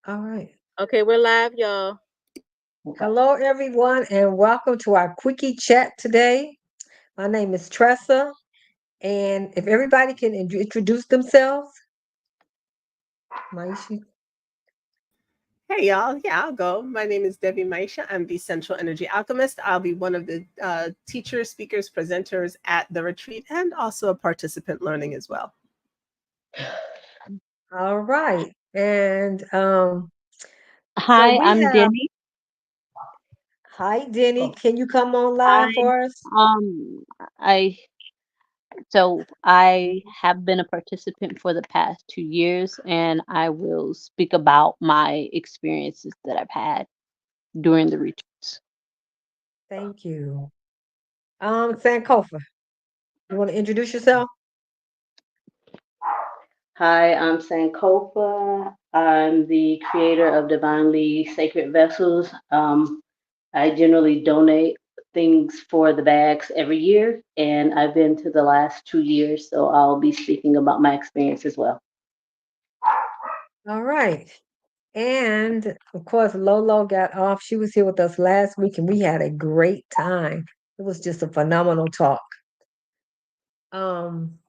All right. Okay, we're live, y'all. Okay. Hello, everyone, and welcome to our Quickie chat today. My name is Tressa, and if everybody can introduce themselves, Maisha. Hey, y'all. Yeah, I'll go. My name is Devi Maisha. I'm the Central Energy Alchemist. I'll be one of the teachers, speakers, presenters at the retreat, and also a participant learning as well. All right, and so Hi, we I'm have. Denny. Hi, Denny. Oh, Can you come on live hi. for us? Um, I I have been a participant for the past 2 years, and I will speak about my experiences that I've had during the retreats. Thank you. Sankofa, you want to introduce yourself? Hi, I'm Sankofa. I'm the creator of Divinely Sacred Vessels. I generally donate things for the bags every year, and I've been to the last 2 years, so I'll be speaking about my experience as well. All right. And of course, Lolo got off. She was here with us last week, and we had a great time. It was just a phenomenal talk. Um,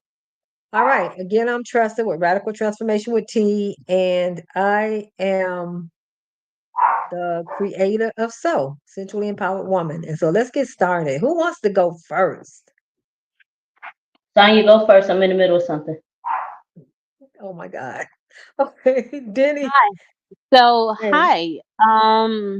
all right. Again, I'm Trusted with Radical Transformation with T, and I am the creator of Sensually Empowered Woman. And so let's get started. Who wants to go first? Sonya, go first. I'm in the middle of something. Oh my God. Okay, Denny. Hi. So, Hey. hi.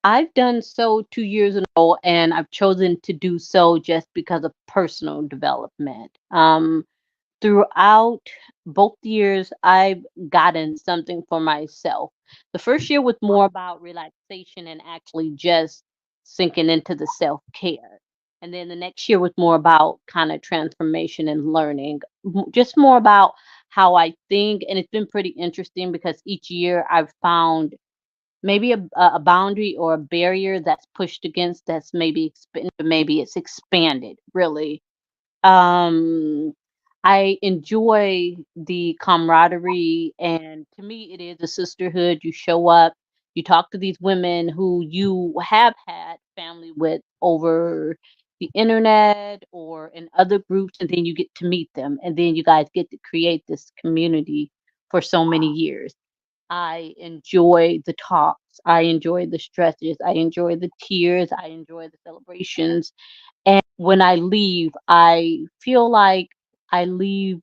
I've done so 2 years in a row, and I've chosen to do so just because of personal development. Throughout both years, I've gotten something for myself. The first year was more about relaxation and actually just sinking into the self care. And then the next year was more about kind of transformation and learning, just more about how I think. And it's been pretty interesting because each year I've found maybe a boundary or a barrier that's pushed against that's maybe it's expanded really. um I enjoy the camaraderie, and to me it is a sisterhood. You show up, you talk to these women who you have had family with over the internet or in other groups, and then you get to meet them, and then you guys get to create this community for so many years. I enjoy the talks. I enjoy the stretches. I enjoy the tears. I enjoy the celebrations. And when I leave, I feel like I leave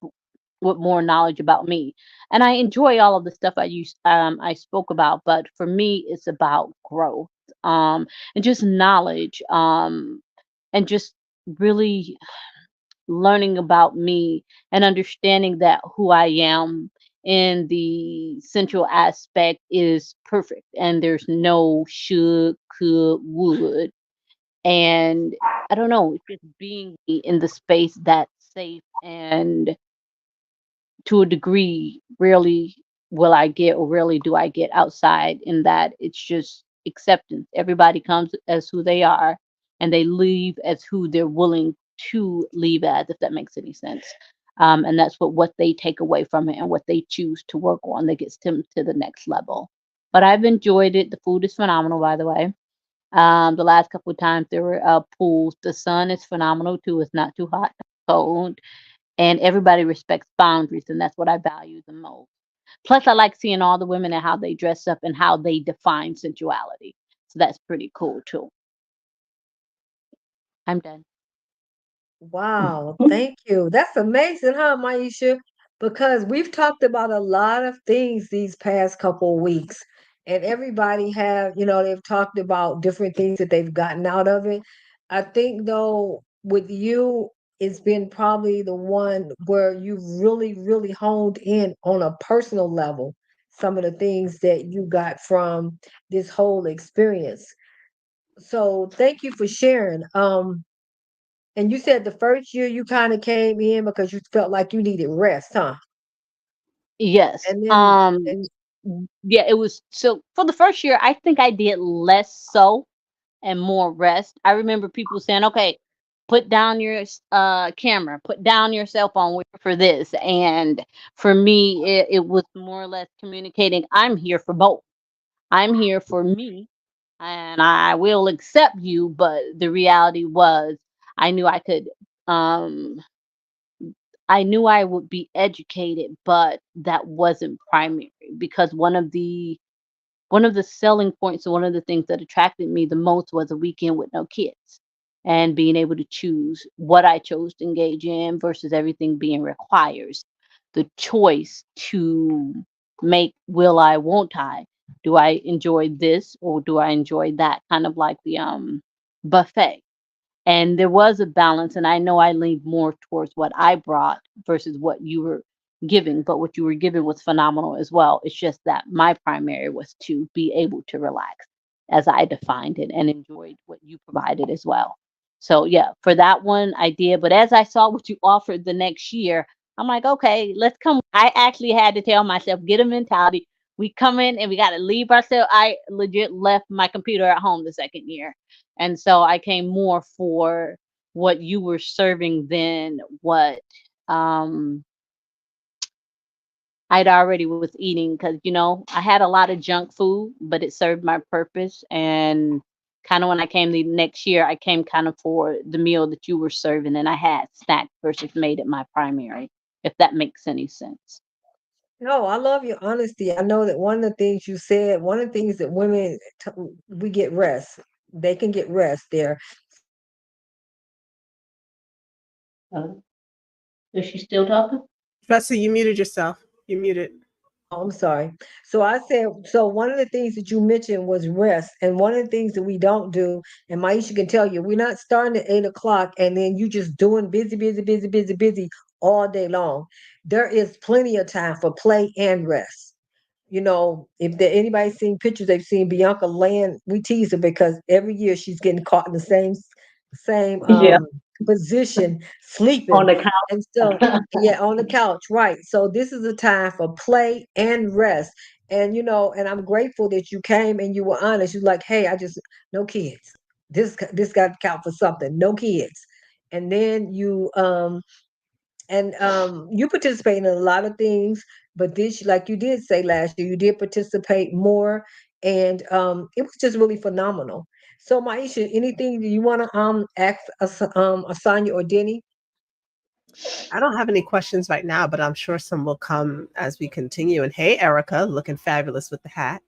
with more knowledge about me. And I enjoy all of the stuff I spoke about, but for me it's about growth. And just knowledge. And just really learning about me and understanding that who I am in the central aspect is perfect, and there's no should, could, would. And I don't know, it's just being in the space that's safe, and to a degree rarely will I get, or rarely do I get outside, in that it's just acceptance. Everybody comes as who they are, and they leave as who they're willing to leave as, if that makes any sense. And that's what they take away from it and what they choose to work on that gets them to the next level. But I've enjoyed it. The food is phenomenal, by the way. The last couple of times there were pools. The sun is phenomenal too. It's not too hot, cold, and everybody respects boundaries, and that's what I value the most. Plus, I like seeing all the women and how they dress up and how they define sensuality. So that's pretty cool too. I'm done. Wow, thank you. That's amazing, huh, Maisha? Because we've talked about a lot of things these past couple of weeks, and everybody have, they've talked about different things that they've gotten out of it. I think though, with you, it's been probably the one where you've really, really honed in on a personal level some of the things that you got from this whole experience. So thank you for sharing. And you said the first year you kind of came in because you felt like you needed rest, huh? Yes. And then, Yeah, it was so for the first year, I think I did less so and more rest. I remember people saying, okay, put down your camera, put down your cell phone, we're for this. And for me, it was more or less communicating, I'm here for both. I'm here for me, and I will accept you. But the reality was, I knew I could, um, I knew I would be educated, but that wasn't primary, because one of the selling points and one of the things that attracted me the most was a weekend with no kids, and being able to choose what I chose to engage in versus everything being requires. The choice to make, will I, won't I? Do I enjoy this or do I enjoy that? Kind of like the buffet. And there was a balance, and I know I leaned more towards what I brought versus what you were giving, but what you were giving was phenomenal as well. It's just that my primary was to be able to relax as I defined it and enjoyed what you provided as well. So yeah, for that one I did, but as I saw what you offered the next year, I'm like, okay, let's come. I actually had to tell myself, get a mentality. We come in and we got to leave ourselves. I legit left my computer at home the second year, and so I came more for what you were serving than what um I'd already was eating, because I had a lot of junk food, but it served my purpose. And kind of when I came the next year, I came kind of for the meal that you were serving, and I had snack versus made it my primary, if that makes any sense. No, I love your honesty. I know that one of the things you said, one of the things that women, we get rest. They can get rest there. Uh, is she still talking? Professor, you muted yourself. You muted. Oh, I'm sorry. So I said, so one of the things that you mentioned was rest. And one of the things that we don't do, and Maisha can tell you, we're not starting at 8 o'clock and then you just doing busy, busy, busy, busy, busy all day long. There is plenty of time for play and rest. If anybody's seen pictures, they've seen Bianca laying. We tease her because every year she's getting caught in the same Yeah, position, on sleeping. the And so, couch. yeah, on the couch, right. So this is a time for play and rest. And I'm grateful that you came and you were honest. You're like, hey, I just no kids. This got to count for something. No kids. And then you participate in a lot of things, but this, like you did say last year, you did participate more, and it was just really phenomenal. So, Maisha, anything that you want to Asanya or Denny? I don't have any questions right now, but I'm sure some will come as we continue. And hey, Erica, looking fabulous with the hat.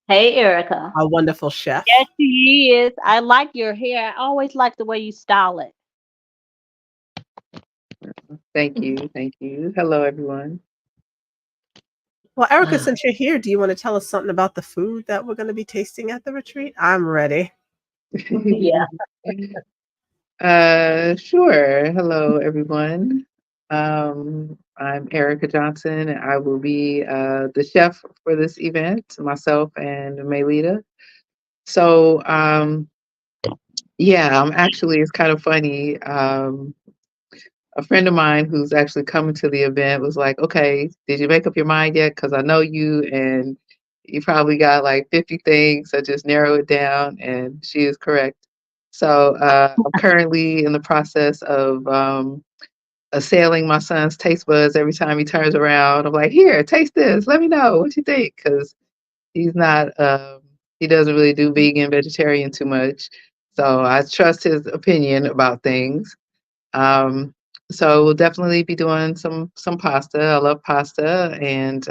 Hey, Erica. Our wonderful chef. Yes, she is. I like your hair. I always like the way you style it. Thank you. Thank you. Hello, everyone. Well, Erica, since you're here, do you want to tell us something about the food that we're going to be tasting at the retreat? I'm ready. Yeah. Sure. Hello, everyone. I'm Erica Johnson, and I will be the chef for this event, myself and Maylita. So, yeah, it's kind of funny. A friend of mine who's actually coming to the event was like, okay, did you make up your mind yet? Because I know you, and you probably got like 50 things, so just narrow it down. And she is correct. So I'm currently in the process of assailing my son's taste buds every time he turns around. I'm like, here, taste this. Let me know what you think. Because he's not, he doesn't really do vegan, vegetarian too much. So I trust his opinion about things. Um, so we'll definitely be doing some pasta. I love pasta, and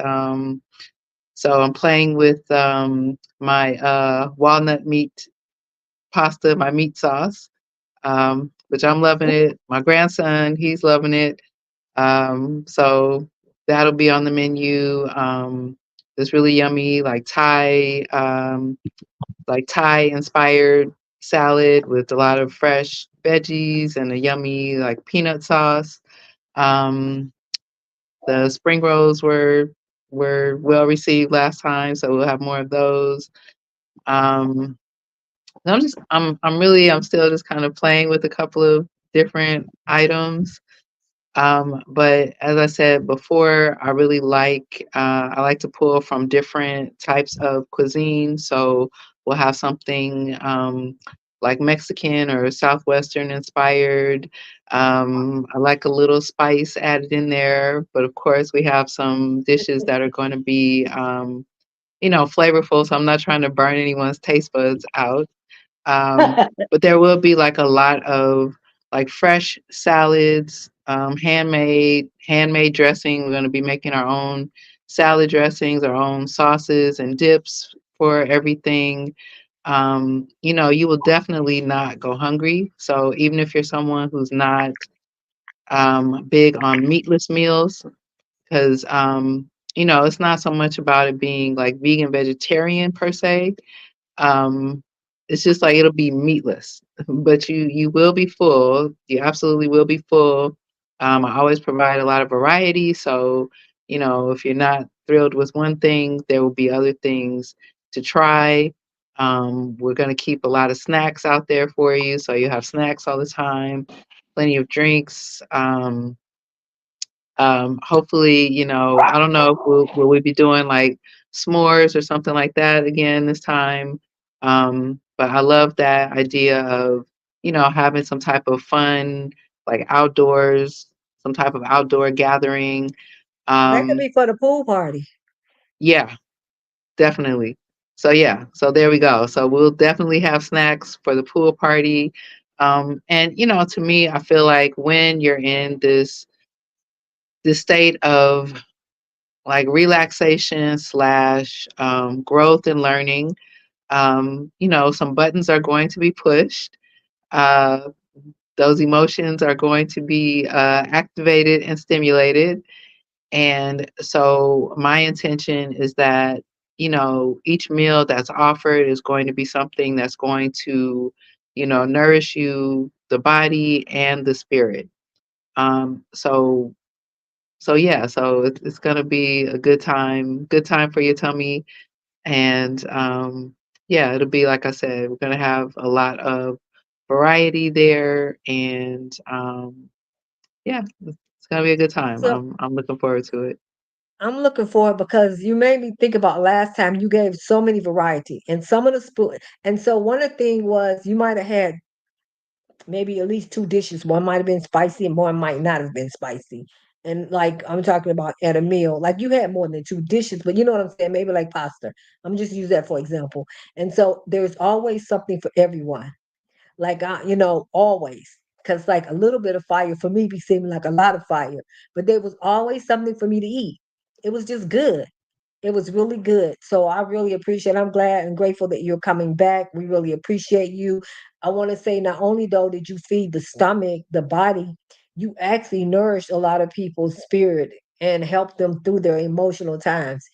so I'm playing with my walnut meat pasta, my meat sauce, which I'm loving it. My grandson, he's loving it. So that'll be on the menu. It's really yummy, like Thai inspired salad with a lot of fresh veggies and a yummy like peanut sauce. Um, the spring rolls were well received last time, so we'll have more of those. Um, I'm still just kind of playing with a couple of different items. But as I said before, I like to pull from different types of cuisine. So we'll have something like Mexican or Southwestern inspired. I like a little spice added in there, but of course we have some dishes that are going to be, flavorful. So I'm not trying to burn anyone's taste buds out. Um, but there will be like a lot of like fresh salads, handmade dressing. We're going to be making our own salad dressings, our own sauces and dips for everything. You will definitely not go hungry. So even if you're someone who's not big on meatless meals, because it's not so much about it being like vegan vegetarian per se. um, it's just like it'll be meatless, but you will be full. You absolutely will be full. I always provide a lot of variety, so if you're not thrilled with one thing, there will be other things to try. We're gonna keep a lot of snacks out there for you, so you have snacks all the time, plenty of drinks. Hopefully, I don't know if will we be doing like s'mores or something like that again this time. But I love that idea of, having some type of fun, like outdoors, some type of outdoor gathering. That could Um, be for the pool party. yeah, definitely. So yeah, so there we go. So we'll definitely have snacks for the pool party. And to me, I feel like when you're in this state of like relaxation slash growth and learning. Some buttons are going to be pushed. Uh, those emotions are going to be activated and stimulated. And so my intention is that, each meal that's offered is going to be something that's going to, nourish you, the body and the spirit. So yeah, so it's gonna be a good time for your tummy. And yeah, it'll be like I said, we're gonna have a lot of variety there, and yeah, it's gonna be a good time. So I'm looking forward to it. I'm looking for it because you made me think about last time you gave so many variety and some of the spoon. And so one of the thing was you might have had maybe at least two dishes. One might have been spicy and one might not have been spicy. And like I'm talking about at a meal, like you had more than two dishes, but you know what I'm saying? Maybe like pasta. I'm just use that for example. And so there's always something for everyone. Like always. Cause like a little bit of fire for me be seeming like a lot of fire. But there was always something for me to eat. It was just good. It was really good. So I really appreciate. I'm glad and grateful that you're coming back. We really appreciate you. I want to say not only though did you feed the stomach, the body, you actually nourished a lot of people's spirit and helped them through their emotional times.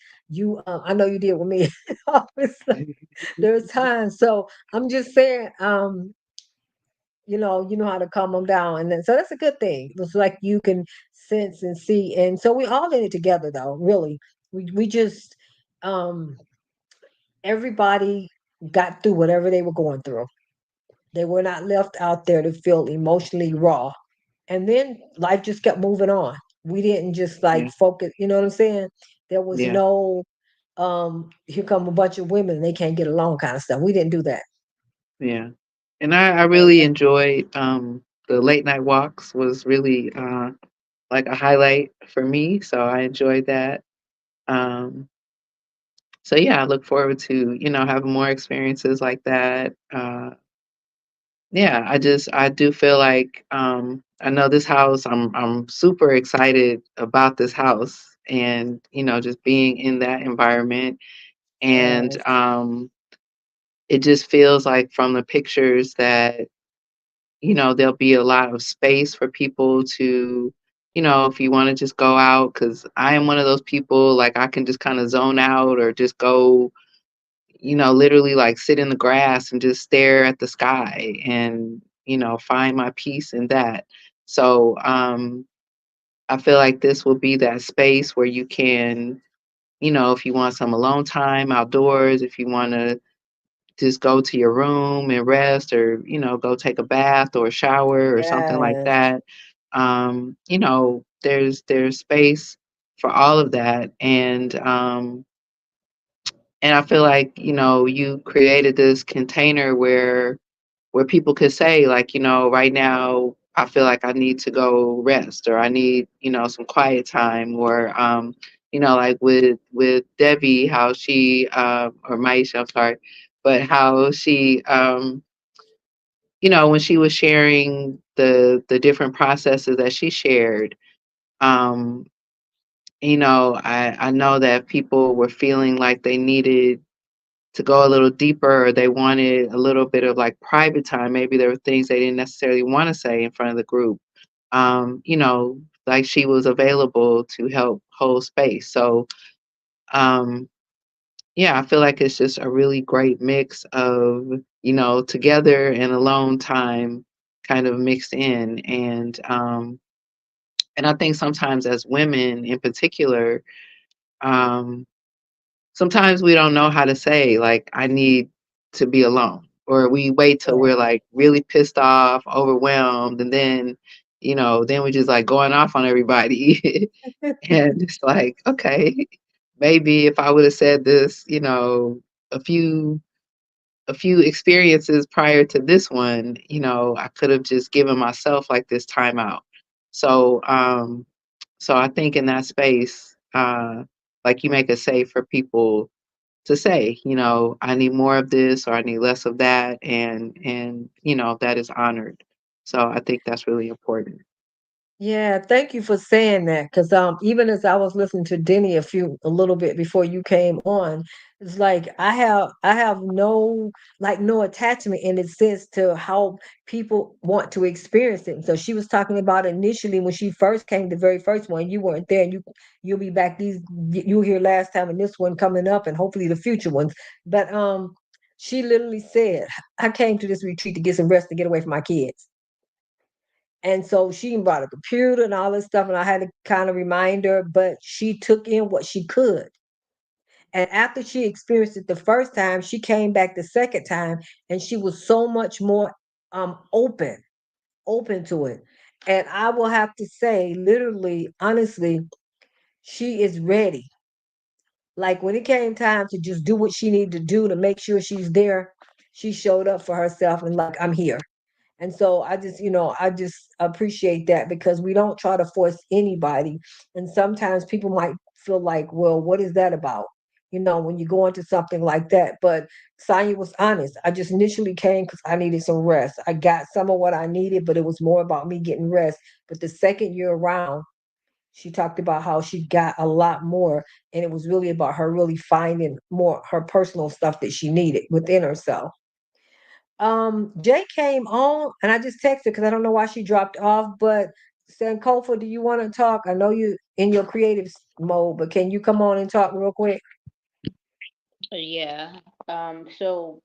I know you did with me. Obviously, there's times. So I'm just saying, you know how to calm them down, and then so that's a good thing. It's like you can sense and see, and so we all in it together, though. Really, we just um everybody got through whatever they were going through. They were not left out there to feel emotionally raw, and then life just kept moving on. We didn't just like Yeah, focus. You know what I'm saying? There was yeah, no here come a bunch of women and they can't get along kind of stuff. We didn't do that. yeah. And I So really that, enjoyed the late night walks was really like a highlight for me. So I enjoyed that. Um, so yeah, I look forward to, having more experiences like that. Yeah, I do feel like I know this house. I'm super excited about this house and just being in that environment. And yes, it just feels like from the pictures that there'll be a lot of space for people to, if you want to just go out, because I am one of those people, like I can just kind of zone out or just go, literally like sit in the grass and just stare at the sky and, find my peace in that. So I feel like this will be that space where you can, if you want some alone time outdoors, if you want to just go to your room and rest or, go take a bath or a shower or something like yes. that. There's space for all of that. And I feel like, you created this container where where people could say, like, right now I feel like I need to go rest, or I need, some quiet time, or like with Devi, how she or Maisha, I'm sorry, but how she when she was sharing the different processes that she shared, um, I know that people were feeling like they needed to go a little deeper, or they wanted a little bit of like private time. Maybe there were things they didn't necessarily want to say in front of the group. Like she was available to help hold space. So, um, yeah, I feel like it's just a really great mix of, together and alone time kind of mixed in. And I think sometimes as women in particular, um, sometimes we don't know how to say, like, I need to be alone. Or we wait till Right. we're like really pissed off, overwhelmed, and then we're just like going off on everybody. And it's like, okay, maybe if I would have said this, a few a few experiences prior to this one, I could have just given myself like this timeout. So so I think in that space, like you make it safe for people to say, I need more of this, or I need less of that, and that is honored. So I think that's really important. Yeah, thank you for saying that. Because even as I was listening to Denny a little bit before you came on, it's like I have no attachment in a sense to how people want to experience it. So she was talking about initially when she first came, the very first one, you weren't there, and you'll be back you were here last time, and this one coming up, and hopefully the future ones. But she literally said, "I came to this retreat to get some rest to get away from my kids." And so she brought a computer and all this stuff, and I had to kind of remind her, but she took in what she could. And after she experienced it the first time, she came back the second time, and she was so much more open to it. And I will have to say, literally, honestly, she is ready. Like when it came time to just do what she needed to do to make sure she's there, she showed up for herself and like, I'm here. And so I just appreciate that because we don't try to force anybody. And sometimes people might feel like, well, what is that about? When you go into something like that. But Sonya was honest. I just initially came because I needed some rest. I got some of what I needed, but it was more about me getting rest. But the second year around, she talked about how she got a lot more. And it was really about her really finding more her personal stuff that she needed within herself. Jay came on, and I just texted because I don't know why she dropped off. But Sankofa, do you want to talk? I know you in your creative mode, but can you come on and talk real quick? Yeah. So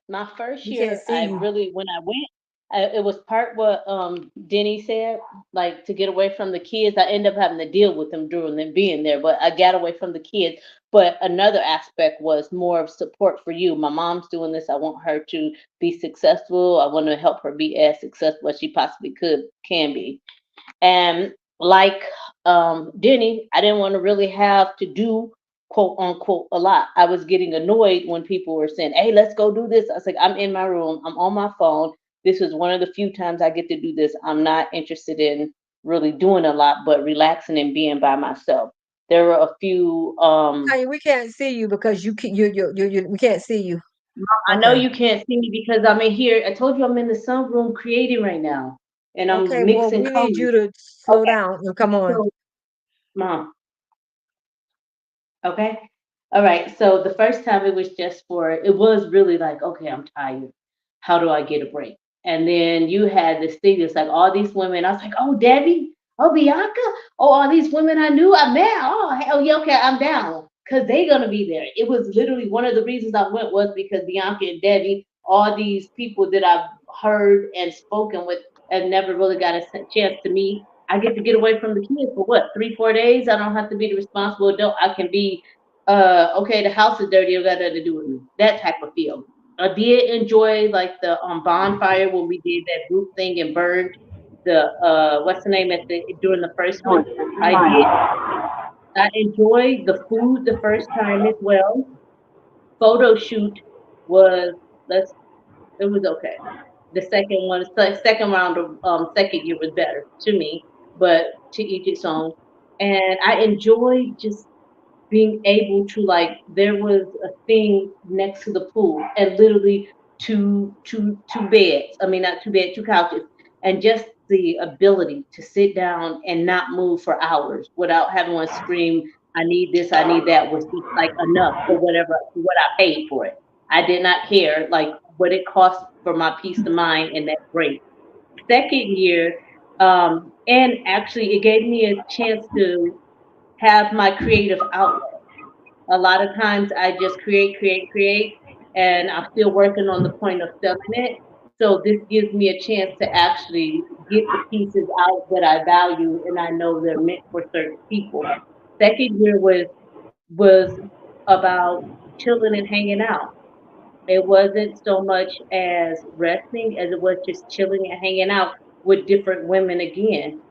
my first We can't year, see I you. really, when I went, it was part what Denny said, like to get away from the kids. I ended up having to deal with them during them being there, but I got away from the kids. But another aspect was more of support for you. My mom's doing this. I want her to be successful. I want to help her be as successful as she possibly can be. And like Denny, I didn't want to really have to do quote unquote a lot. I was getting annoyed when people were saying, "Hey, let's go do this." I was like, "I'm in my room. I'm on my phone. This is one of the few times I get to do this. I'm not interested in really doing a lot, but relaxing and being by myself." There were a few. Tanya, we can't see you because we can't see you. I know Okay. you can't see me because I'm in here. I told you I'm in the sunroom creating right now, and I'm Okay. Well, mixing we need colors. you to slow Okay, down and come on. so mom. Okay. All right. So the first time it was just it was really like, okay, I'm tired. How do I get a break? And then you had this thing that's like all these women. I was like, oh, Debbie, oh, Bianca, oh, all these women I knew, I met. Oh, hell yeah, okay, I'm down because they're going to be there. It was literally one of the reasons I went was because Bianca and Debbie, all these people that I've heard and spoken with and never really got a chance to meet. I get to get away from the kids for what, 3, 4 days? I don't have to be the responsible adult. I can be, okay, the house is dirty. It got nothing to do with me. That type of feel. I did enjoy like the bonfire when we did that group thing and burned the what's the name at the during the first one. I did. I enjoyed the food the first time as well. Photo shoot was let's It was okay. The second one, second round of second year was better to me, but to each its own. And I enjoyed just being able to, like, there was a thing next to the pool and literally two beds. I mean, not two beds, two couches, and just the ability to sit down and not move for hours without having one scream, I need this, I need that, was just like enough for whatever, what I paid for it. I did not care like what it cost for my peace of mind and that break. Second year, and actually it gave me a chance to have my creative outlet. A lot of times I just create, and I'm still working on the point of selling it. So this gives me a chance to actually get the pieces out that I value and I know they're meant for certain people. Second year was about chilling and hanging out. It wasn't so much as resting as it was just chilling and hanging out with different women again.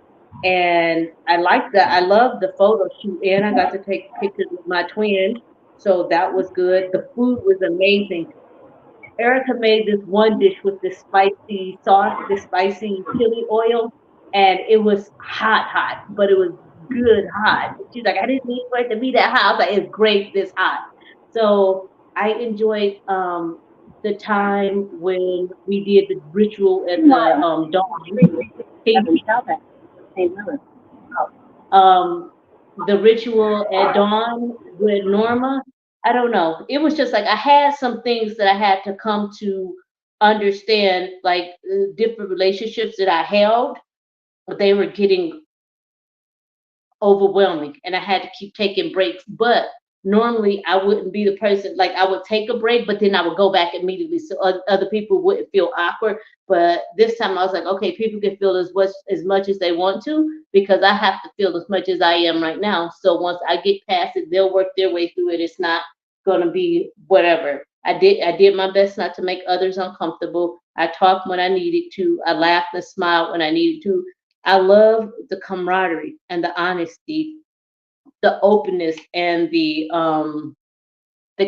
And I like that. I love the photo shoot, and I got to take pictures with my twin, so that was good. The food was amazing. Erica made this one dish with this spicy sauce, this spicy chili oil, and it was hot, hot, but it was good hot. She's like, I didn't need for it to be that hot. I was like, it's great this hot. So I enjoyed the time when we did the ritual at the dawn. Can you tell that? Hey, Lily. um the ritual at dawn with Norma. I don't know. It was just like I had some things that I had to come to understand, like different relationships that I held, but they were getting overwhelming and I had to keep taking breaks. But normally I wouldn't be the person, like I would take a break, but then I would go back immediately so other people wouldn't feel awkward. But this time I was like, okay, people can feel as much as they want to because I have to feel as much as I am right now. So once I get past it, they'll work their way through it. It's not gonna be whatever. I did my best not to make others uncomfortable. I talked when I needed to. I laughed and smiled when I needed to. I love the camaraderie and the honesty, the openness, and the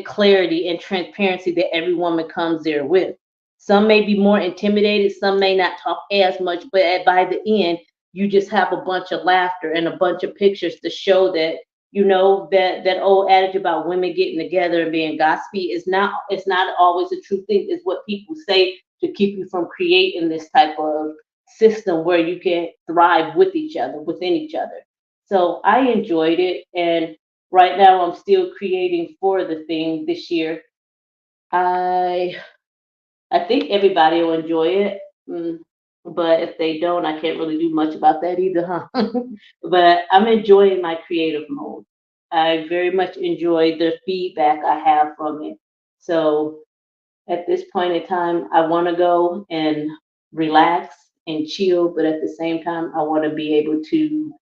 clarity and transparency that every woman comes there with. Some may be more intimidated, some may not talk as much, but by the end, you just have a bunch of laughter and a bunch of pictures to show that that old adage about women getting together and being gossipy is not, it's not always a true thing. It's what people say to keep you from creating this type of system where you can thrive with each other, within each other. So I enjoyed it, and right now I'm still creating for the thing this year. I I think everybody will enjoy it. Mm, but if they don't, I can't really do much about that either, huh? But I'm enjoying my creative mode. I very much enjoy the feedback I have from it. So at this point in time, I want to go and relax and chill, but at the same time, I want to be able to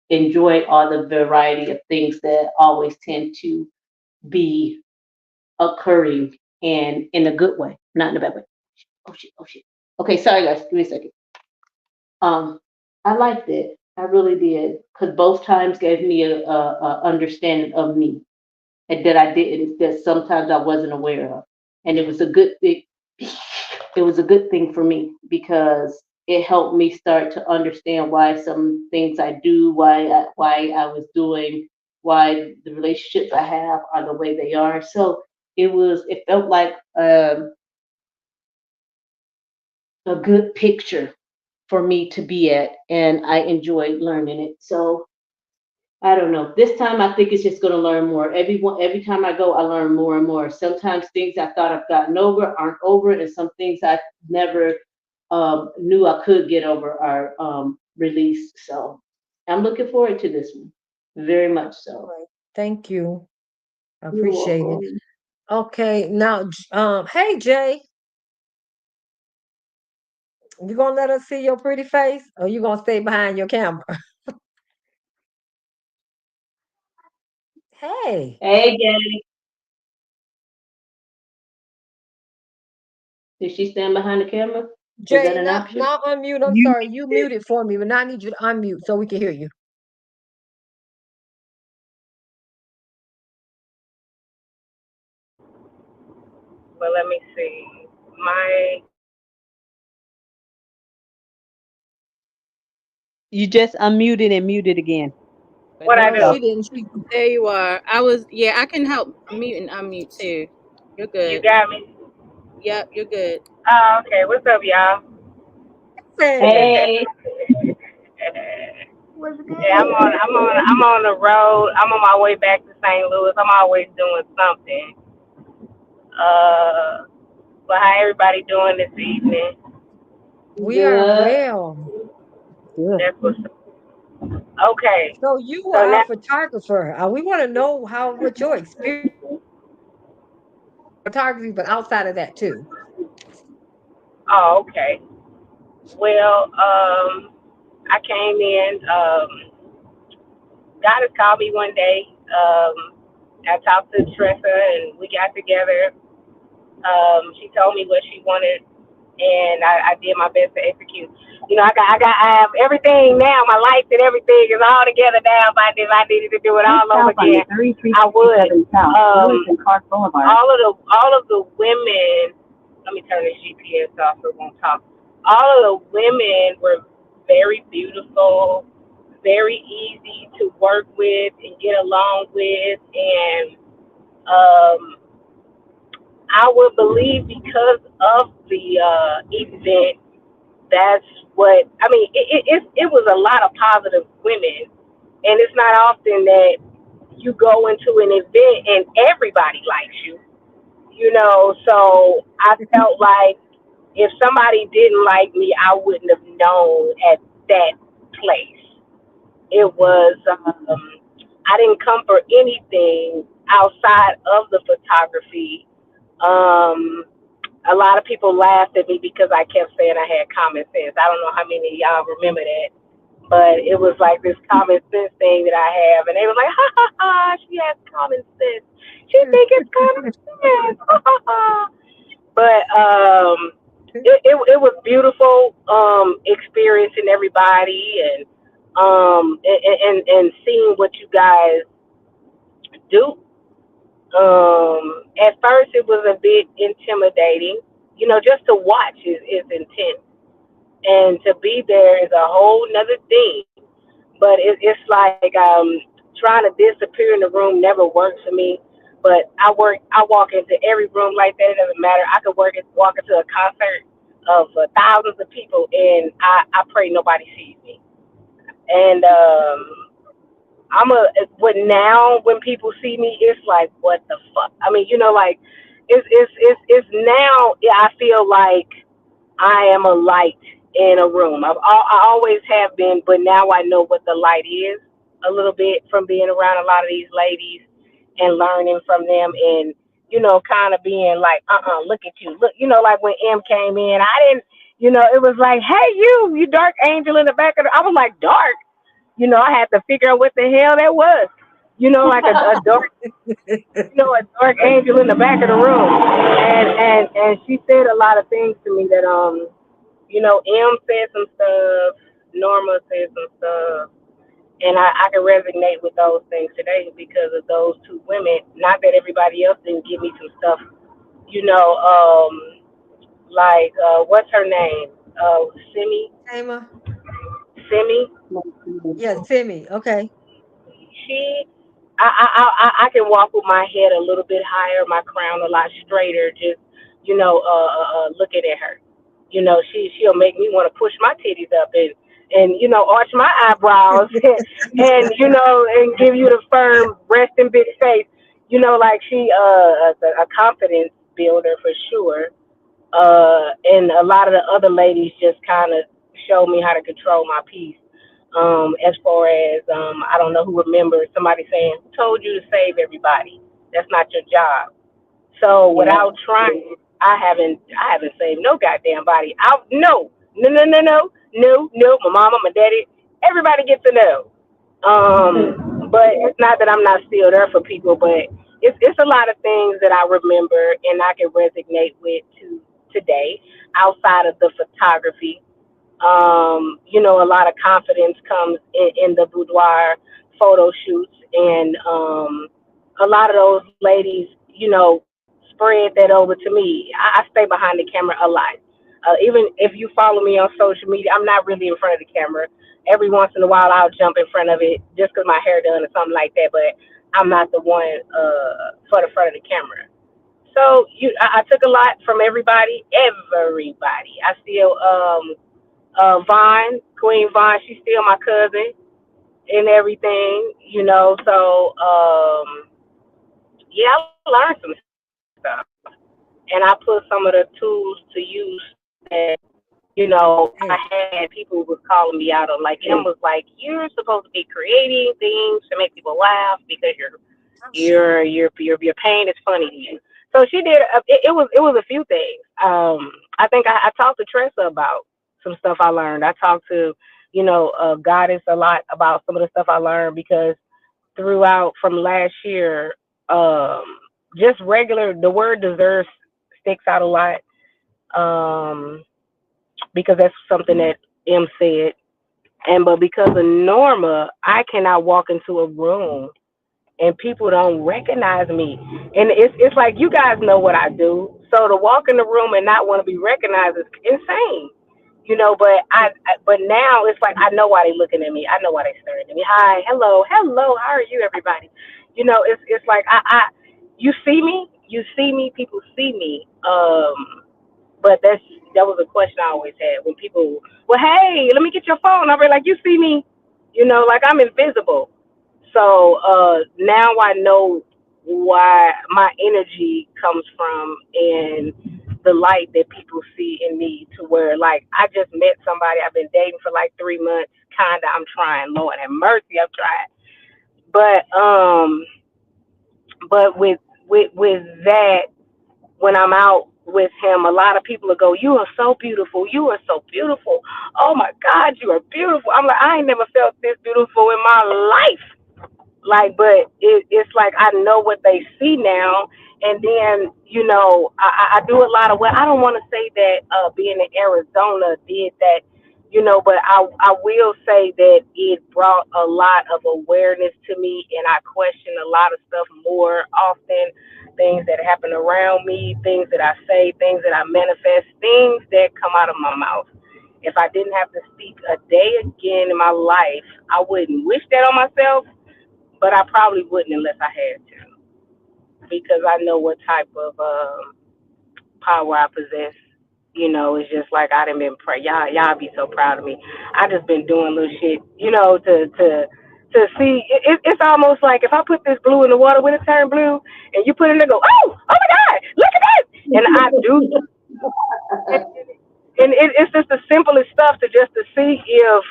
enjoy all the variety of things that always tend to be occurring and in a good way, not in a bad way. Oh shit, oh shit. Okay, sorry guys, give me a second. Um, I liked it. I really did. Because both times gave me a understanding of me and that I didn't, that sometimes I wasn't aware of. And it was a good thing. It was a good thing for me because it helped me start to understand why some things I do, why I was doing, why the relationships I have are the way they are. So it felt like a good picture for me to be at, and I enjoyed learning it. So I don't know. This time I think it's just going to learn more. Every time I go, I learn more and more. Sometimes things I thought I've gotten over aren't over, and some things I never knew I could get over are released. So I'm looking forward to this one, very much so. Right. Thank you. I You're appreciate it. welcome. Okay, now, hey Jay, you gonna let us see your pretty face, or you gonna stay behind your camera? Hey, Hey, Gabby, did she stand behind the camera? Was that Jay, an now option? now unmute. I'm You sorry, you muted for me, but now I need you to unmute so we can hear you. But let me see. My You just unmuted and muted again. But What there I you No, go. she do? didn't. She There you are. Yeah, I can help mute and unmute too. You're You good. got me? Yep, you're good. Oh, okay. What's up, y'all? said, Hey. "What's Yeah, good?" I'm on the road. I'm on my way back to St. Louis. I'm always doing something. Uh, but how everybody doing this evening? We are Good. well. Good. That's what's okay. So you So are now, a photographer. We want to know what your experience photography, but outside of that too. oh, okay. Well, I came in. God has called me one day. I talked to Tressa and we got together. She told me what she wanted, and I did my best to execute. You know, I have everything now. My life and everything is all together now. If I needed to do it all over again, I would. All of the women. Let me turn this GPS off so it won't talk. All of the women were very beautiful, very easy to work with and get along with, and um, I would believe because of the event, that's what I mean. It was a lot of positive women, and it's not often that you go into an event and everybody likes you. You know, so I felt like if somebody didn't like me, I wouldn't have known at that place. It was I didn't come for anything outside of the photography. Um, a lot of people laughed at me because I kept saying I had common sense. I don't know how many of y'all remember that, but it was like this common sense thing that I have, and they were like, "Ha ha ha! She has common sense. She think it's common sense." Ha ha ha! But it was beautiful experiencing everybody and seeing what you guys do. At first, it was a bit intimidating. You know, just to watch is intense, and to be there is a whole nother thing. But it's like trying to disappear in the room never works for me. But I walk into every room like that. It doesn't matter. I could walk into a concert of thousands of people, and I pray nobody sees me. And but now when people see me, it's like, what the fuck? I mean, you know, like it's now. Yeah, I feel like I am a light in a room. I always have been, but now I know what the light is a little bit from being around a lot of these ladies and learning from them, and you know, kind of being like, look at you, look, you know, like when M came in, I didn't, you know, it was like, hey, you dark angel in the back of the. I was like, dark, you know, I had to figure out what the hell that was, you know, like a dark, you know, a dark angel in the back of the room, and she said a lot of things to me that you know, M said some stuff, Norma said some stuff, and I can resonate with those things today because of those two women. Not that everybody else didn't give me some stuff, you know, like what's her name? Simi, Tamer? Simi. Yeah, Simi. Okay. She, I can walk with my head a little bit higher, my crown a lot straighter, just you know, looking at her. You know, she'll make me want to push my titties up and you know arch my eyebrows and you know and give you the firm resting bitch face. You know, like she a confidence builder for sure. And a lot of the other ladies just kind of showed me how to control my peace. As far as I don't know who remembers somebody saying, "Who told you to save everybody? That's not your job." So Yeah. without trying, I haven't saved no goddamn body. I no no no no no no no. My mama, my daddy, everybody gets to know. But it's not that I'm not still there for people, but it's a lot of things that I remember and I can resonate with to today outside of the photography. You know, a lot of confidence comes in the boudoir photo shoots, and a lot of those ladies, you know, spread that over to me. I stay behind the camera a lot. Even if you follow me on social media, I'm not really in front of the camera. Every once in a while, I'll jump in front of it just 'cause my hair done or something like that. But I'm not the one for the front of the camera. So I took a lot from everybody. Everybody. I still Vaughn, Queen Vaughn. She's still my cousin and everything. So yeah, I learned some stuff, and I put some of the tools to use that I Hey, had people was calling me out on. Like Em was like, "You're supposed to be creating things to make people laugh because your pain is funny to you." So she did. It was a few things. I think I talked to Tressa about some stuff I learned. I talked to Goddess a lot about some of the stuff I learned because throughout from last year, um, just regular the word deserves sticks out a lot. Um, because that's something that M said. And but because of Norma, I cannot walk into a room and people don't recognize me. And it's like you guys know what I do. So to walk in the room and not want to be recognized is insane. But but now it's like I know why they looking at me. I know why they staring at me. Hi, hello, how are you, everybody? It's like you see me, people see me. But that was a question I always had when people, well, hey, let me get your phone. I'll be like, you see me, like I'm invisible. So now I know why my energy comes from and the light that people see in me to where like I just met somebody I've been dating for like 3 months. Kinda, I'm trying. Lord have mercy, I'm trying. But with that, when I'm out with him, a lot of people will go, "You are so beautiful. You are so beautiful. Oh my God, you are beautiful." I'm like, I ain't never felt this beautiful in my life. Like, but it's like I know what they see now, and then I do a lot of what I don't want to say that being in Arizona did that, but I will say that it brought a lot of awareness to me, and I question a lot of stuff more often. Things that happen around me, things that I say, things that I manifest, things that come out of my mouth. If I didn't have to speak a day again in my life, I wouldn't wish that on myself, but I probably wouldn't unless I had to, because I know what type of power I possess. It's just like I done been pray. Y'all be so proud of me. I just been doing little shit, to see. It's almost like if I put this blue in the water when it turn blue, and you put it in there, go, oh my God, look at this, and I do. It's just the simplest stuff to see if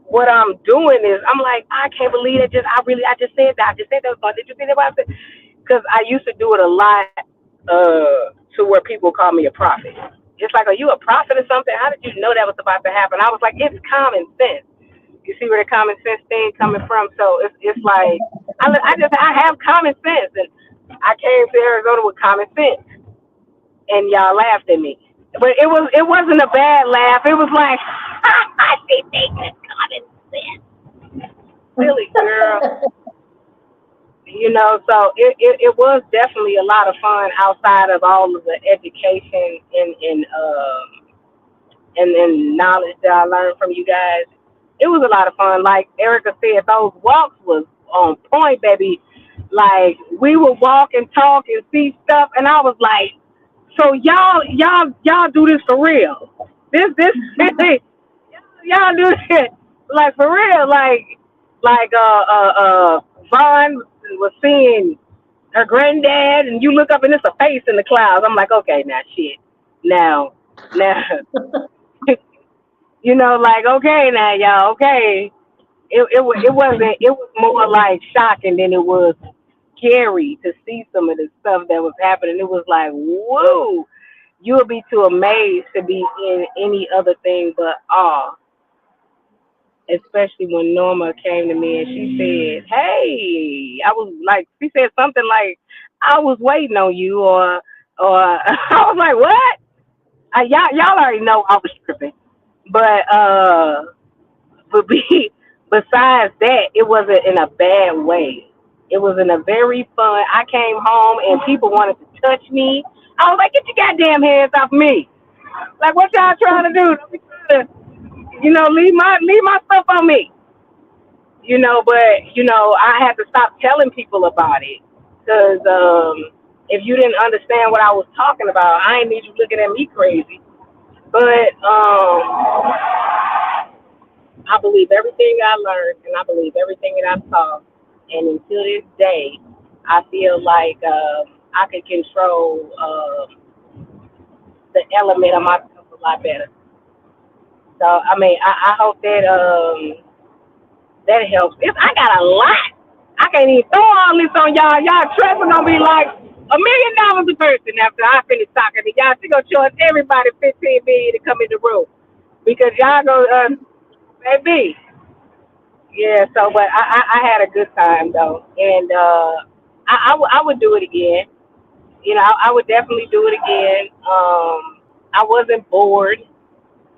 what I'm doing is I'm like I can't believe it. I just said that. I just said that. Did you see that? What I said? Because I used to do it a lot to where people call me a prophet. It's like, are you a prophet or something? How did you know that was about to happen? I was like, it's common sense. You see where the common sense thing coming from? So it's like I have common sense, and I came to Arizona with common sense, and y'all laughed at me. But it wasn't a bad laugh. It was like I see things in common sense. Silly girl. So it was definitely a lot of fun outside of all of the education and knowledge that I learned from you guys. It was a lot of fun. Like Erica said, those walks was on point, baby. Like we would walk and talk and see stuff, and I was like, so y'all do this for real. This y'all do this like for real. Like Vaughn was seeing her granddad, and you look up and it's a face in the clouds. I'm like, okay, now shit, now, like okay, now y'all, okay. It was more like shocking than it was scary to see some of the stuff that was happening. It was like, whoa, you would be too amazed to be in any other thing but awe. Especially when Norma came to me and she said, "Hey," I was like, she said something like, "I was waiting on you," or I was like, "What?" Y'all already know I was tripping, but but be, besides that, it wasn't in a bad way. It was in a very fun. I came home and people wanted to touch me. I was like, "Get your goddamn hands off me!" Like, what y'all trying to do? Don't be trying to, leave my stuff on me. But I had to stop telling people about it because if you didn't understand what I was talking about, I ain't need you looking at me crazy. But I believe everything I learned, and I believe everything that I saw, and until this day, I feel like I can control the element of myself a lot better. So I mean, I hope that helps. I got a lot. I can't even throw all this on y'all. Y'all trapping gonna be like $1 million a person after I finish talking to y'all. She gonna charge everybody 15 million to come in the room because y'all go, baby. Yeah. So, but I had a good time though, and I would do it again. I would definitely do it again. I wasn't bored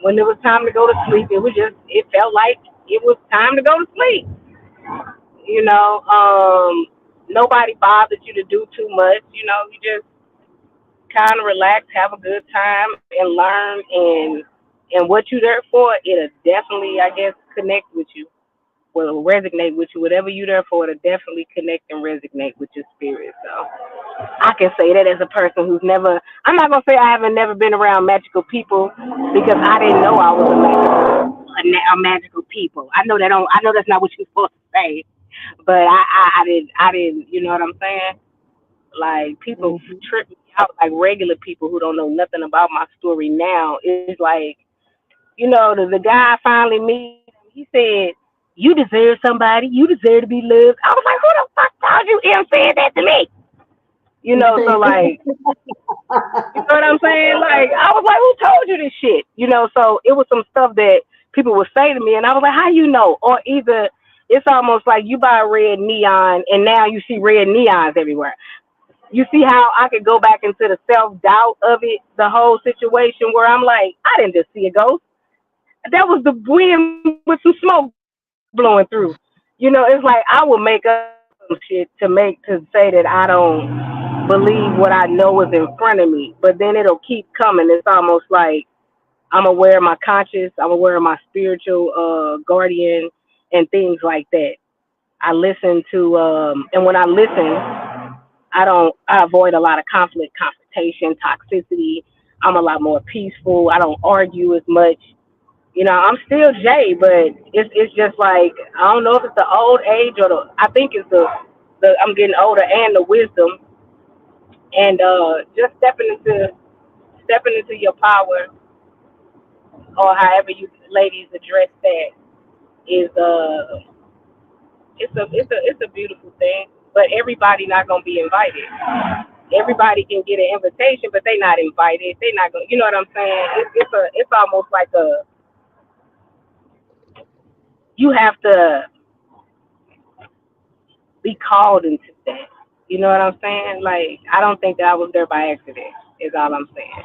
when it was time to go to sleep. It felt like it was time to go to sleep. Nobody bothered you to do too much. You just kind of relax, have a good time, and learn. And what you there for, it'll definitely, I guess, connect with you. Will resonate with you. Whatever you there for, it'll definitely connect and resonate with your spirit. So I can say that as a person who's never. I'm not gonna say I haven't never been around magical people because I didn't know I was a magical people. I know that. I know that's not what you're supposed to say, but I didn't. You know what I'm saying? Like people Mhm. trip me out, like regular people who don't know nothing about my story now. It's like, the guy I finally meet, he said, "You deserve somebody. You deserve to be loved." I was like, "Who the fuck told you him saying that to me?" So like, you know what I'm saying? Like, I was like, "Who told you this shit?" So it was some stuff that people would say to me, and I was like, "How you know?" Or either it's almost like you buy a red neon, and now you see red neons everywhere. You see how I could go back into the self doubt of it, the whole situation where I'm like, I didn't just see a ghost. That was the wind with some smoke blowing through. It's like I will make up some shit to say that I don't believe what I know is in front of me, but then it'll keep coming. It's almost like I'm aware of my conscious, I'm aware of my spiritual guardian and things like that. I listen to and when I listen, I avoid a lot of conflict, confrontation, toxicity. I'm a lot more peaceful. I don't argue as much. I'm still Jay, but it's just like I don't know if it's the old age or I think it's the I'm getting older and the wisdom and just stepping into your power or however you ladies address that is it's a beautiful thing. But everybody not gonna be invited. Everybody can get an invitation, but they not invited. They not going. You know what I'm saying? It's almost like you have to be called into that. You know what I'm saying? Like I don't think that I was there by accident. Is all I'm saying.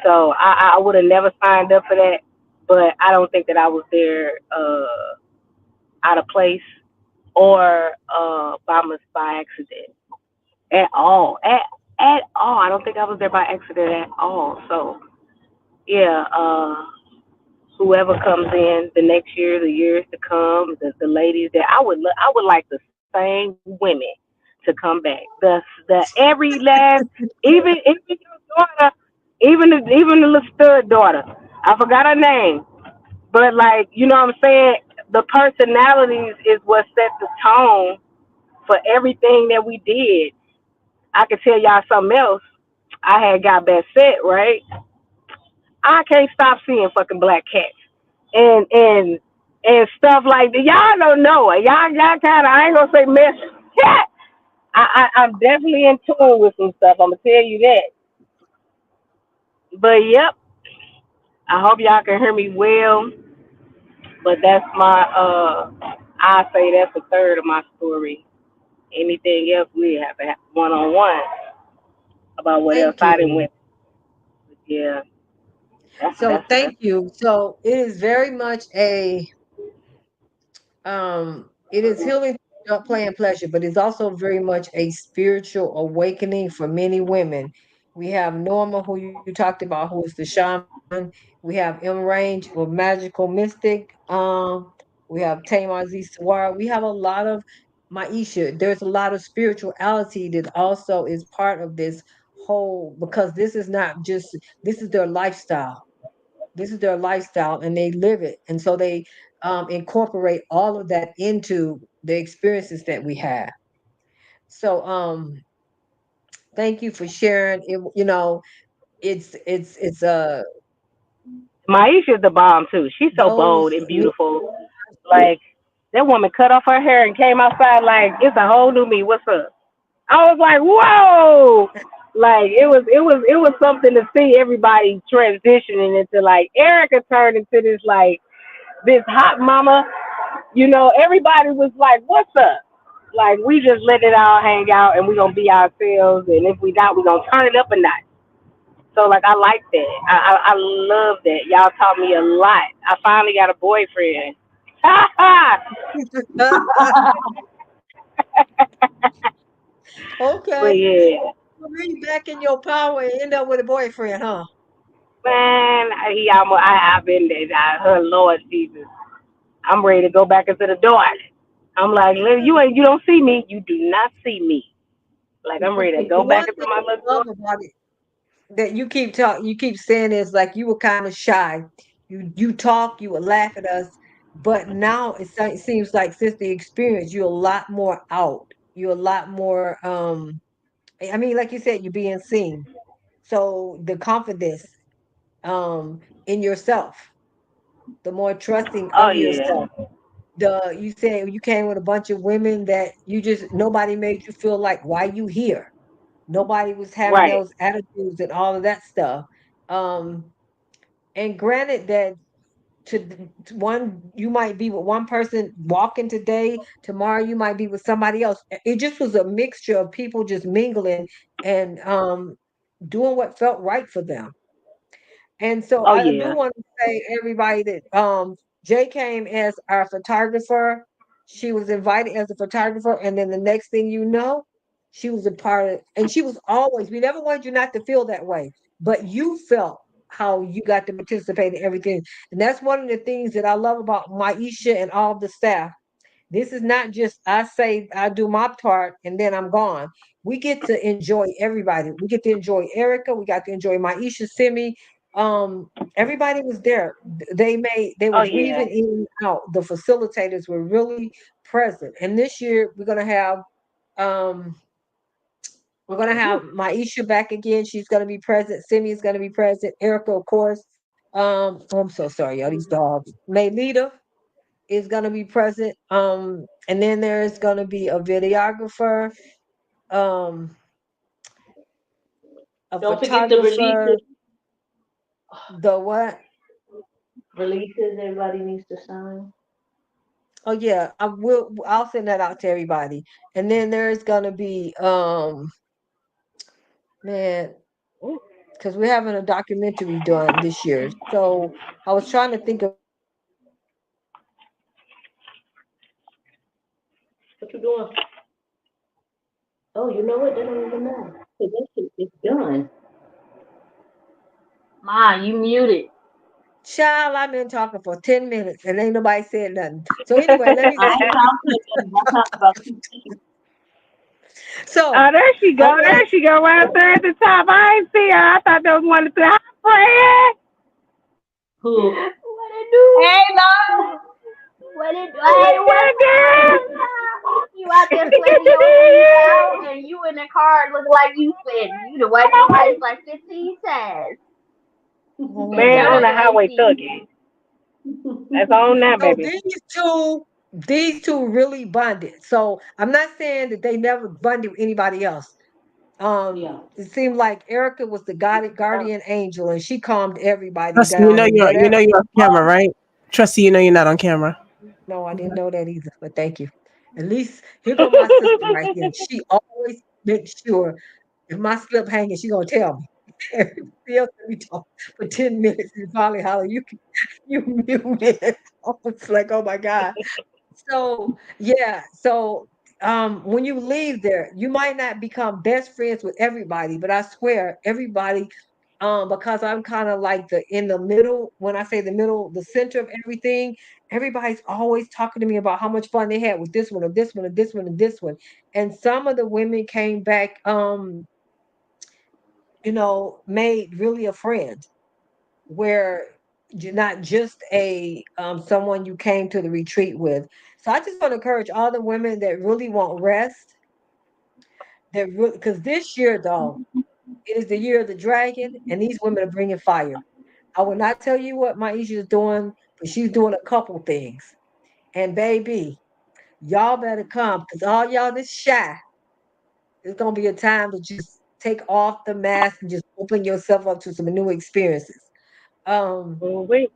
So I would have never signed up for that, but I don't think that I was there out of place or by accident at all. At all. I don't think I was there by accident at all. So yeah, whoever comes in the next year, the years to come, the ladies that I would like the same women to come back. The every last even your daughter, even the little stud daughter. I forgot her name, but like what I'm saying. The personalities is what set the tone for everything that we did. I could tell y'all something else. I had got back set right. I can't stop seeing fucking black cats and stuff like that. Y'all don't know it. Y'all kind of I ain't gonna say mess. I'm definitely in tune with some stuff. I'm gonna tell you that. But yep, I hope y'all can hear me well. But that's my I say that's a third of my story. Anything else we have to have one on one about what else Thank I didn't you. went. Yeah, So that's thank you. So it is very much it is healing play and pleasure, but it's also very much a spiritual awakening for many women. We have Norma, who you talked about, who is the shaman. We have M Range, or magical mystic. We have Tamar Z Sawara. We have a lot of Maisha. There's a lot of spirituality that also is part of this whole, because this is not just, this is their lifestyle. This is their lifestyle, and they live it. And so they incorporate all of that into the experiences that we have. So thank you for sharing it. It's Maisha's the bomb too. She's so those bold and beautiful. Like that woman cut off her hair and came outside like it's a whole new me. What's up? I was like, whoa! Like it was something to see everybody transitioning into like Erica turned into this hot mama. Everybody was like, what's up? Like we just let it all hang out and we gonna be ourselves, and if we not, we gonna turn it up a notch. So like I like that. I love that. Y'all taught me a lot. I finally got a boyfriend. Ha ha. But okay. yeah, So really back in your power and end up with a boyfriend, huh? man, I've been there. Lord Jesus, I'm ready to go back into the door. I'm like, you don't see me. You do not see me. Like I'm ready to The go back one into thing my little I door. love about it that you keep saying is like you were kind of shy. You talk, you would laugh at us, but now it seems like since the experience, you're a lot more out. You're a lot more. I mean, like you said, you're being seen. So the confidence in yourself, the more trusting Oh of yeah, yourself. You said you came with a bunch of women that you just nobody made you feel like why you here. Nobody was having right. those attitudes and all of that stuff. Um, and granted that to one, you might be with one person walking today, tomorrow you might be with somebody else. It just was a mixture of people just mingling and doing what felt right for them. And so Oh I do yeah. want to say everybody that Jay came as our photographer. She was invited as a photographer, and then the next thing you know, she was a part of, and she was always, we never wanted you not to feel that way, but you felt how you got to participate in everything. And that's one of the things that I love about Maisha and all the staff. This is not just I say I do my part and then I'm gone. We get to enjoy everybody. We get to enjoy Erica. We got to enjoy Maisha, Simi. Everybody was there. They Oh was yeah. weaving in and out. The facilitators were really present. And this year um we're gonna have Ooh, Maisha back again. She's gonna be present. Simi is gonna be present. Erica, of course. Oh, I'm so sorry, y'all. These dogs. Maylita is going to be present. And then there is going to be a videographer, um, a Don't forget the photographer, releases. the what? Releases everybody needs to sign. Oh yeah, I'll send that out to everybody. And then there's going to be man, ooh. because we're having a documentary done this year. So I was trying to think of What you doing? Oh, you know what? That don't even matter. 'Cause that shit is done. Ma, you muted. child. I've been talking for 10 minutes and ain't nobody said nothing. So anyway, let me I ain't talking to them. I'm talking about you. so Oh, there she I'm go. gonna There she go right there at the top. I ain't see her. I thought there was one to say, hi, friend. Who? What it do? Hey, no. What it do? Hey, What's what's good, up? You out there sweating your beans out, and you in the car looking like you sweating. You done wiped your face like 15 times. oh my And man, turn on on God. the your highway AC. thugging. That's on now, So baby. these two really bonded. So I'm not saying that they never bonded with anybody else. Yeah. It seemed like Erica was the guardian angel, and she calmed everybody Trust you down. know And whatever. you're on camera, right? Trust you know you're not on camera. No, I didn't know that either. But thank you. At least here go my sister right here. She always makes sure if my slip hanging, she gonna tell me. Everybody else let me talk for 10 minutes and finally holler, you muted. I was like, oh my God. So yeah, so when you leave there, you might not become best friends with everybody, but I swear everybody, because I'm kind of like the in the middle. When I say the middle, the center of everything, everybody's always talking to me about how much fun they had with this one or this one or this one and this one. And some of the women came back, made really a friend where you're not just a someone you came to the retreat with. So I just want to encourage all the women that really want rest, that really, because this year though, it is the year of the dragon, and these women are bringing fire. I will not tell you what Maisha is doing, but she's doing a couple things. And baby, y'all better come, because all y'all this shy, it's gonna be a time to just take off the mask and just open yourself up to some new experiences. Um, Oh, wait.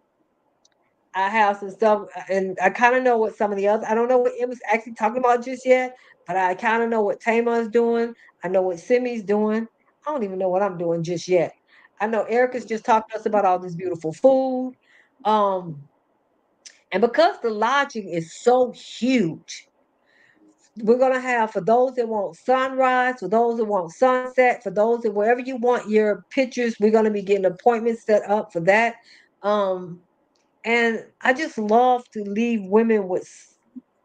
I have some stuff, and I kind of know what some of the other. I don't know what it was actually talking about just yet, but I kind of know what Tama is doing. I know what Simi's doing. I don't even know what I'm doing just yet. I know Erica's just talked to us about all this beautiful food, um, and because the lodging is so huge, we're gonna have for those that want sunrise, for those that want sunset, for those that wherever you want your pictures, we're gonna be getting appointments set up for that. Um, and I just love to leave women with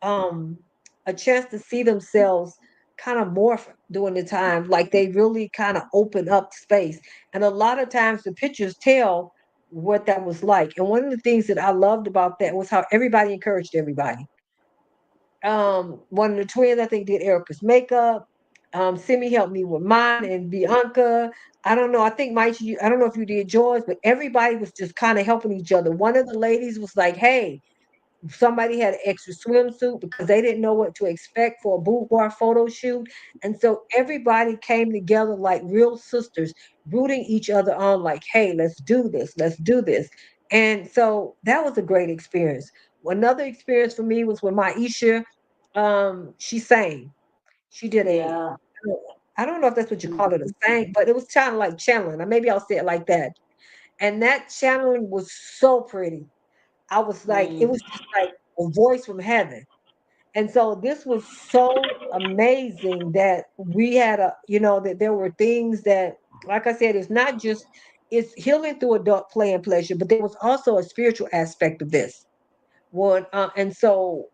um a chance to see themselves kind of morph during the time, like they really kind of open up space. And a lot of times the pictures tell what that was like. And one of the things that I loved about that was how everybody encouraged everybody. One of the twins I think did Erica's makeup. Simi helped me with mine, and Bianca. I don't know. I think Mike, I don't know if you did yours, but everybody was just kind of helping each other. One of the ladies was like, "Hey, somebody had an extra swimsuit because they didn't know what to expect for a boudoir photo shoot." And so everybody came together like real sisters, rooting each other on, like, "Hey, let's do this, let's do this." And so that was a great experience. Another experience for me was when Maisha, she sang. She did Yeah. I don't know if that's what you call it, a sang, but it was kind of like channeling. Or maybe I'll say it like that. And that channeling was so pretty. I was like, it Mm. was just like a voice from heaven. And so this was so amazing that we had that there were things that, like I said, it's not just, it's healing through adult play and pleasure, but there was also a spiritual aspect of this one. And so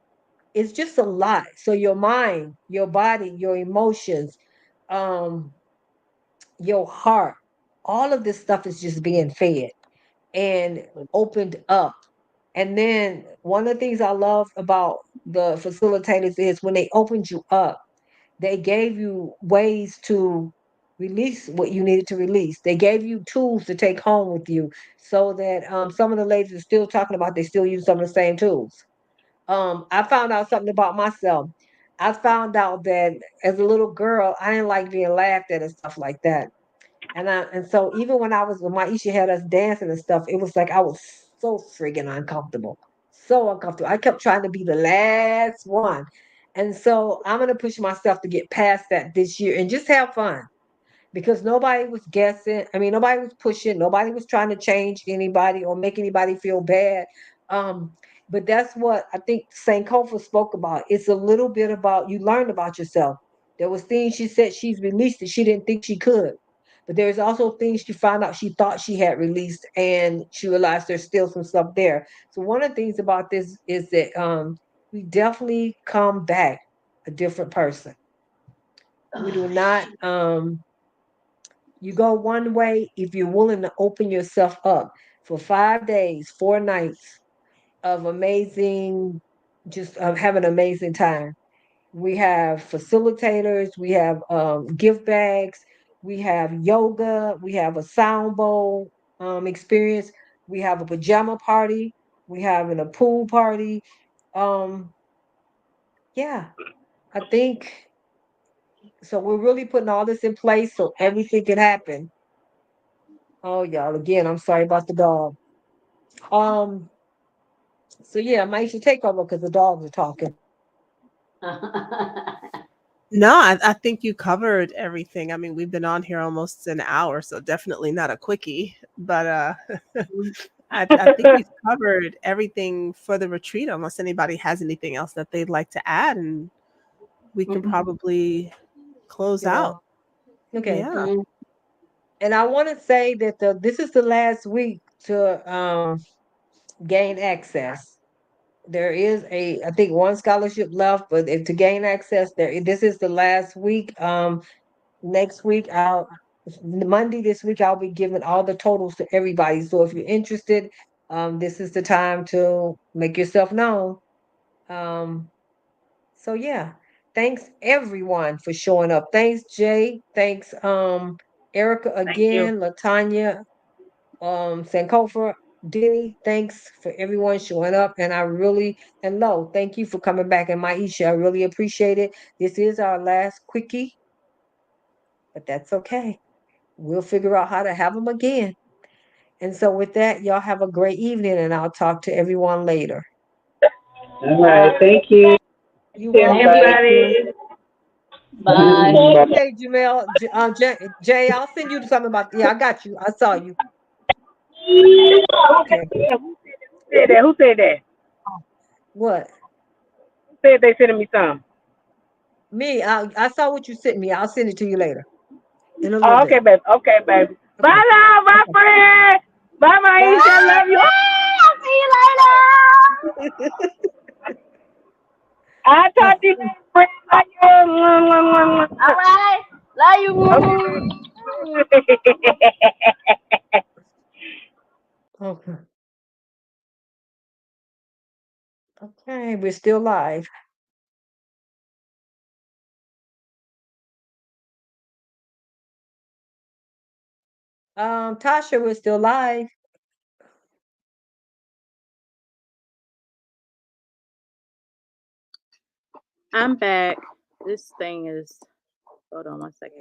it's just a lot. So your mind, your body, your emotions, um, your heart, all of this stuff is just being fed and opened up. And then one of the things I love about the facilitators is when they opened you up, they gave you ways to release what you needed to release. They gave you tools to take home with you so that some of the ladies are still talking about they still use some of the same tools. I found out something about myself. I found out that as a little girl, I didn't like being laughed at and stuff like that. And so even when Maisha had us dancing and stuff, it was like I was so friggin' uncomfortable. So uncomfortable. I kept trying to be the last one. And so I'm gonna push myself to get past that this year and just have fun because nobody was guessing. I mean, nobody was pushing, nobody was trying to change anybody or make anybody feel bad. Um, but that's what I think St. Kofa spoke about. It's a little bit about you learned about yourself. There was things she said she's released that she didn't think she could. But there's also things she found out she thought she had released and she realized there's still some stuff there. So one of the things about this is that we definitely come back a different person. We do not you go one way if you're willing to open yourself up for 5 days, 4 nights of amazing, just have an amazing time. We have facilitators, we have gift bags, we have yoga, we have a sound bowl experience, we have a pajama party, we have a pool party. Um, yeah, I think so. We're really putting all this in place so everything can happen. Oh, y'all, again, I'm sorry about the dog. Um, so yeah, Maisha, take over because the dogs are talking. No, I think you covered everything. I mean, we've been on here almost an hour, so definitely not a quickie. But Mhm. I think we've covered everything for the retreat, unless anybody has anything else that they'd like to add, and we can probably close You know, out. okay. Yeah. And I want to say that this is the last week to gain access. There is I think one scholarship left, but if to gain access, this is the last week. Next week, Monday this week, I'll be giving all the totals to everybody. So if you're interested, this is the time to make yourself known. Um, so yeah, thanks everyone for showing up. Thanks Jay. Thanks Erica Thank you. again, Latanya, Sankofa, Denny. Thanks for everyone showing up, and Lo, thank you for coming back. And Maisha, I really appreciate it. This is our last quickie, but that's okay. We'll figure out how to have them again. And so with that, y'all have a great evening, and I'll talk to everyone later. All right. Thank you. You Thank welcome. you. Everybody. Bye. Okay, Jamelle, Jay, I'll send you something about. Yeah, I got you. I saw you. Okay. Said that? Who said that? What? Who said they sending me some? Me? I saw what you sent me. I'll send it to you later in a little Oh, okay, bit. baby. Okay, baby. Okay. Bye, love. Bye, Okay. friend. Bye, Maisha. Bye. Love you. Ah, see you later. I'll talk to you later, friend. Love you. All right. Love you. Okay. Okay. Okay. We're still live. Tasha, we're still live. I'm back. This thing is, hold on one second.